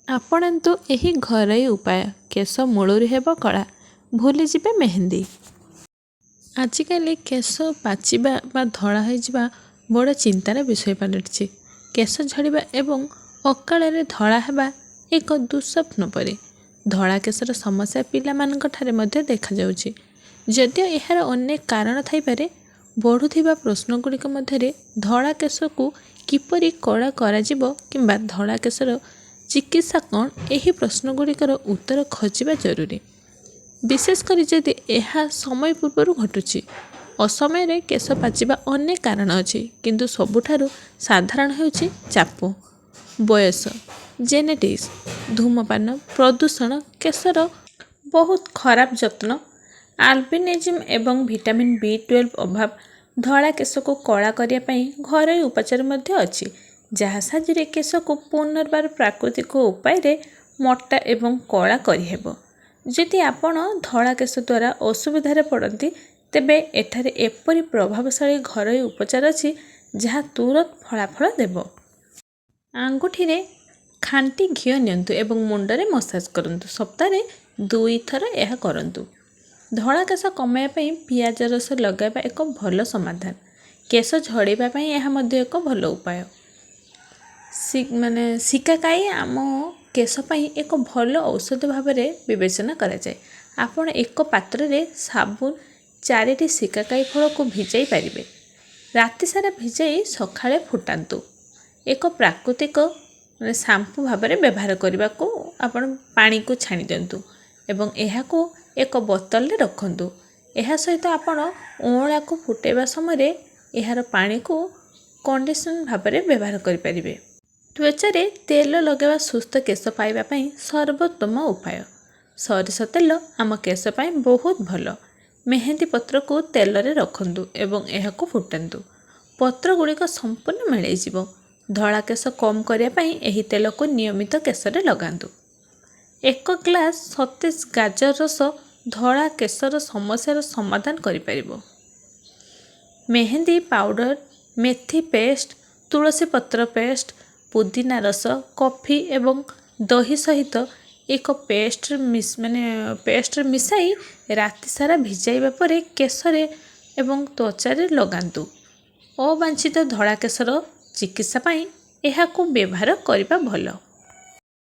ଆପଣନ୍ତୁ ଏହି ଘରୋଇ ଉପାୟ। କେଶ ମୂଳରୁ ହେବ କଳା, ଭୁଲିଯିବେ ମେହେନ୍ଦି। ଆଜିକାଲି କେଶ ପାଚିବା ବା ଧଳା ହୋଇଯିବା ବଡ଼ ଚିନ୍ତାର ବିଷୟ ପାଲଟିଛି। କେଶ ଝଡ଼ିବା ଏବଂ ଅକାଳରେ ଧଳା ହେବା ଏକ ଦୁଃସ୍ୱପ୍ନ ପରି। ଧଳା କେଶର ସମସ୍ୟା ପିଲାମାନଙ୍କଠାରେ ମଧ୍ୟ ଦେଖାଯାଉଛି। ଯଦିଓ ଏହାର ଅନେକ କାରଣ ଥାଇପାରେ, ବଢ଼ୁଥିବା ପ୍ରଶ୍ନଗୁଡ଼ିକ ମଧ୍ୟରେ ଧଳା କେଶକୁ କିପରି କଳା କରାଯିବ କିମ୍ବା ଧଳା କେଶର ଚିକିତ୍ସା କ'ଣ, ଏହି ପ୍ରଶ୍ନଗୁଡ଼ିକର ଉତ୍ତର ଖୋଜିବା ଜରୁରୀ। ବିଶେଷ କରି ଯଦି ଏହା ସମୟ ପୂର୍ବରୁ ଘଟୁଛି। ଅସମୟରେ କେଶ ପାଚିବା ଅନେକ କାରଣ ଅଛି, କିନ୍ତୁ ସବୁଠାରୁ ସାଧାରଣ ହେଉଛି ଚାପ, ବୟସ, ଜେନେଟିକ୍ସ, ଧୂମପାନ, ପ୍ରଦୂଷଣ, କେଶର ବହୁତ ଖରାପ ଯତ୍ନ, ଆଲବିନିଜମ୍ ଏବଂ ଭିଟାମିନ୍ B12 ଅଭାବ। ଧଳା କେଶକୁ କଳା କରିବା ପାଇଁ ଘରୋଇ ଉପଚାର ମଧ୍ୟ ଅଛି, ଯାହା ସାହାଯ୍ୟରେ କେଶକୁ ପୁନର୍ବାର ପ୍ରାକୃତିକ ଉପାୟରେ ମୋଟା ଏବଂ କଳା କରିହେବ। ଯଦି ଆପଣ ଧଳା କେଶ ଦ୍ୱାରା ଅସୁବିଧାରେ ପଡ଼ନ୍ତି, ତେବେ ଏଠାରେ ଏପରି ପ୍ରଭାବଶାଳୀ ଘରୋଇ ଉପଚାର ଅଛି ଯାହା ତୁରନ୍ତ ଫଳାଫଳ ଦେବ। ଆଙ୍ଗୁଠିରେ ଖାଣ୍ଟି ଘିଅ ନିଅନ୍ତୁ ଏବଂ ମୁଣ୍ଡରେ ମସାଜ କରନ୍ତୁ। ସପ୍ତାହରେ 2 ଥର ଏହା କରନ୍ତୁ। ଧଳା କେଶ କମାଇବା ପାଇଁ ପିଆଜ ରସ ଲଗାଇବା ଏକ ଭଲ ସମାଧାନ। କେଶ ଝଡ଼ିବା ପାଇଁ ଏହା ମଧ୍ୟ ଏକ ଭଲ ଉପାୟ। ଶିକାକାଇ ଆମ କେଶ ପାଇଁ ଏକ ଭଲ ଔଷଧ ଭାବରେ ବିବେଚନା କରାଯାଏ। ଆପଣ ଏକ ପାତ୍ରରେ ସାବୁନ 4ଟି ଶିକାକାଇ ଫଳକୁ ଭିଜାଇ ପାରିବେ। ରାତି ସାରା ଭିଜାଇ ସକାଳେ ଫୁଟାନ୍ତୁ। ଏକ ପ୍ରାକୃତିକ ସାମ୍ପୁ ଭାବରେ ବ୍ୟବହାର କରିବାକୁ ଆପଣ ପାଣିକୁ ଛାଣି ଦିଅନ୍ତୁ ଏବଂ ଏହାକୁ ଏକ ବୋତଲରେ ରଖନ୍ତୁ। ଏହା ସହିତ ଆପଣ ଅଁଳାକୁ ଫୁଟାଇବା ସମୟରେ ଏହାର ପାଣିକୁ କଣ୍ଡିସନର ଭାବରେ ବ୍ୟବହାର କରିପାରିବେ। ତ୍ୱଚାରେ ତେଲ ଲଗାଇବା ସୁସ୍ଥ କେଶ ପାଇବା ପାଇଁ ସର୍ବୋତ୍ତମ ଉପାୟ। ସୋରିଷ ତେଲ ଆମ କେଶ ପାଇଁ ବହୁତ ଭଲ। ମେହେନ୍ଦି ପତ୍ରକୁ ତେଲରେ ରଖନ୍ତୁ ଏବଂ ଏହାକୁ ଫୁଟାନ୍ତୁ। ପତ୍ରଗୁଡ଼ିକ ସମ୍ପୂର୍ଣ୍ଣ ମିଳାଇଯିବ। ଧଳା କେଶ କମ୍ କରିବା ପାଇଁ ଏହି ତେଲକୁ ନିୟମିତ କେଶରେ ଲଗାନ୍ତୁ। 1 ଗ୍ଲାସ ସତେଜ ଗାଜର ରସ ଧଳା କେଶର ସମସ୍ୟାର ସମାଧାନ କରିପାରିବ। ମେହେନ୍ଦି ପାଉଡର, ମେଥି ପେଷ୍ଟ, ତୁଳସୀ ପତ୍ର ପେଷ୍ଟ, ପୁଦିନା ରସ, କଫି ଏବଂ ଦହି ସହିତ ଏକ ପେଷ୍ଟରେ ମିଶାଇ ରାତି ସାରା ଭିଜାଇବା ପରେ କେଶରେ ଏବଂ ତ୍ୱଚାରେ ଲଗାନ୍ତୁ। ଅବାଞ୍ଛିତ ଧଳା କେଶର ଚିକିତ୍ସା ପାଇଁ ଏହାକୁ ବ୍ୟବହାର କରିବା ଭଲ।